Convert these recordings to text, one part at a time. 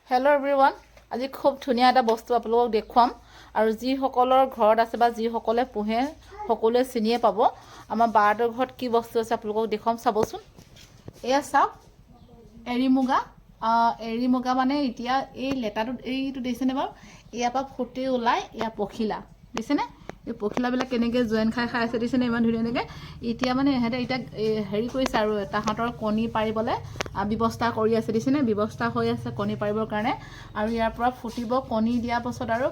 Hello' everyone, আজি খুব ধুনীয়া এটা বস্তু আপোনালোকক দেখুৱাম আৰু যিসকলৰ ঘৰত আছে বা যিসকলে পোহে সকলোৱে চিনিয়ে পাব। আমাৰ বাহঁতৰ ঘৰত কি বস্তু আছে আপোনালোকক দেখুৱাম, চাবচোন। এয়া চাওক, এৰী মুগা। এৰী মুগা মানে এতিয়া এই লেটাটো এইটো দেখিছেনে বাৰু? ইয়াৰ পৰা ফুটি ওলাই এয়া পখিলা, দিছেনে? এই পখিলাবিলাক কেনেকৈ জইন খাই আছে দিছেনে? ইমান ধুনীয়াকৈ এতিয়া মানে ইহঁতে এতিয়া হেৰি কৰিছে আৰু তাহাঁতৰ কণী পাৰিবলৈ ব্যৱস্থা কৰি আছে, দিছেনে? ব্যৱস্থা হৈ আছে কণী পাৰিবৰ কাৰণে। আৰু ইয়াৰ পৰা ফুটিব, কণী দিয়াৰ পাছত আৰু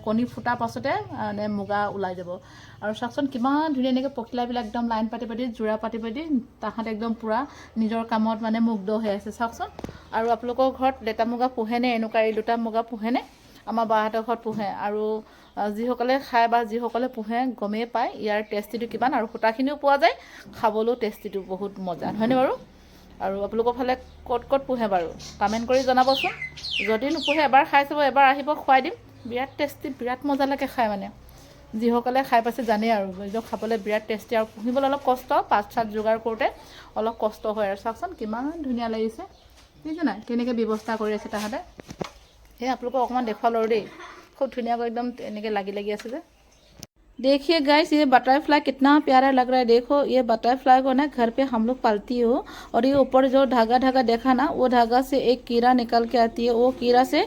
কণী ফুটাৰ পাছতে মুগা ওলাই যাব। আৰু চাওকচোন কিমান ধুনীয়াকৈ পখিলাবিলাক একদম লাইন পাতি পাতি যোৰা পাতি পাতি তাহাঁতে একদম পূৰা নিজৰ কামত মানে মুগ্ধ হৈ আছে, চাওকচোন। আৰু আপোনালোকৰ ঘৰত লেটা মুগা পোহেনে? এনেকুৱা এই দুটা মুগা পোহেনে? আমাৰ বাহঁতৰ ঘৰত পোহে। আৰু যিসকলে খায় বা যিসকলে পোহে গমেই পায় ইয়াৰ টেষ্টিটো কিমান। আৰু সূতাখিনিও পোৱা যায়, খাবলৈও টেষ্টিটো বহুত মজা, হয়নে বাৰু? আৰু আপোনালোকৰ ফালে ক'ত ক'ত পোহে বাৰু কমেণ্ট কৰি জনাবচোন। যদি নোপোহে এবাৰ খাই চাব, এবাৰ আহিব খুৱাই দিম। বিৰাট টেষ্টি, বিৰাট মজা লাগে খাই। মানে যিসকলে খাই পাইছে জানেই আৰু একদম খাবলৈ বিৰাট টেষ্টি। আৰু পুহিবলৈ অলপ কষ্ট, পাত চাত যোগাৰ কৰোঁতে অলপ কষ্ট হয়। আৰু চাওকচোন কিমান ধুনীয়া লাগিছে, দেখিছে নাই কেনেকৈ ব্যৱস্থা কৰি আছে তাহাঁতে। সেই আপোনালোকক অকণমান দেখুৱালোঁ আৰু দেই, খুব ধুনীয়াকৈ একদম এনেকৈ লাগি লাগি আছে যে। देखिए गाइस, ये बटरफ्लाई कितना प्यारा लग रहा है। देखो ये बटरफ्लाई को ना घर पे हम लोग पालती हो। और ये ऊपर जो धागा धागा देखा ना, वो धागा से एक कीड़ा निकल के आती है। वो कीड़ा से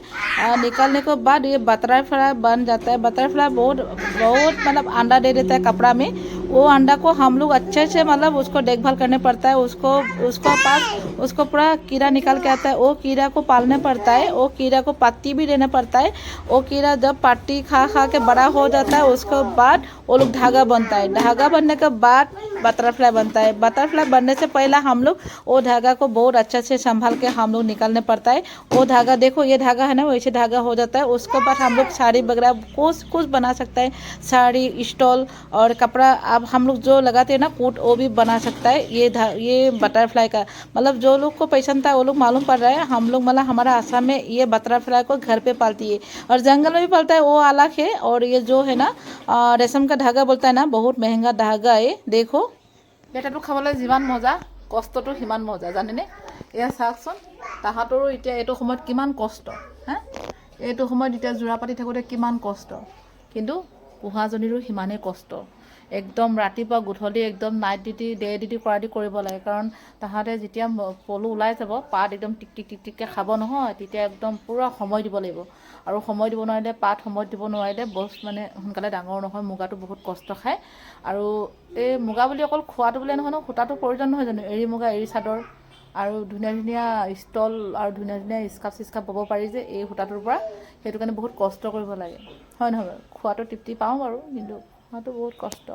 निकलने के बाद ये बटरफ्लाई बन जाता है। बटरफ्लाई बहुत बहुत मतलब अंडा दे देता है कपड़ा में। वो अंडा को हम लोग अच्छे से मतलब उसको देखभाल करने पड़ता है। उसको पूरा कीड़ा निकल के आता है। वो कीड़ा को पालने पड़ता है। वो कीड़ा को पत्ती भी देना पड़ता है। वो कीड़ा जब पत्ती खा खा के बड़ा हो जाता है, उसके बाद वो लोग धागा बनता है। धागा बनने के बाद बटरफ्लाई बनता है। बटरफ्लाई बनने से पहले हम लोग वो धागा को बहुत अच्छे से संभाल के हम लोग निकालने पड़ता है। वो धागा देखो, ये धागा है ना, वैसे धागा हो जाता है। उसके बाद हम लोग साड़ी वगैरह कुछ बना सकता है। साड़ी, स्टॉल और कपड़ा अब हम लोग जो लगाते हैं ना कोट, वो भी बना सकता है। ये बटरफ्लाई का मतलब जो लोग को पसंद था वो लोग मालूम पड़ रहा है। हम लोग मतलब हमारा आसाम में ये बटरफ्लाई को घर पे पालती है और जंगल में भी पालता है, वो अलग है। और ये जो है ना रेशम का धागा बोलता है ना, बहुत महंगा धागा है। देखो লেটাটো খাবলৈ যিমান মজা, কষ্টটো সিমান মজা, জানেনে? এয়া চাওকচোন, তাহাঁতৰো এতিয়া এইটো সময়ত কিমান কষ্ট। এইটো সময়ত এতিয়া যোৰা পাতি থাকোঁতে কিমান কষ্ট, কিন্তু পোহাজনীৰো সিমানেই কষ্ট। একদম ৰাতিপুৱা গধূলি একদম নাইট ডিউটি, ডে ডিউটি কৰা দি কৰিব লাগে। কাৰণ তাহাঁতে যেতিয়া পলু ওলাই যাব, পাত একদম টিক টিক টিক টিককৈ খাব নহয়, তেতিয়া একদম পূৰা সময় দিব লাগিব। আৰু সময় দিব নোৱাৰিলে, পাত সময় দিব নোৱাৰিলে বস্তু মানে সোনকালে ডাঙৰ নহয়। মুগাটো বহুত কষ্ট খায়। আৰু এই মুগা বুলি অকল খোৱাটো বুলিয়ে নহয় ন, সূতাটো প্ৰয়োজন নহয় জানো? এৰী মুগা, এৰী চাদৰ আৰু ধুনীয়া ধুনীয়া ষ্টল আৰু ধুনীয়া ধুনীয়া স্কাৰ্ফ চিস্কাৰ্ফ ব'ব পাৰি যে এই সূতাটোৰ পৰা। সেইটো কাৰণে বহুত কষ্ট কৰিব লাগে, হয় নহয় বাৰু? খোৱাটো তৃপ্তি পাওঁ বাৰু, কিন্তু খোৱাটো বহুত কষ্ট।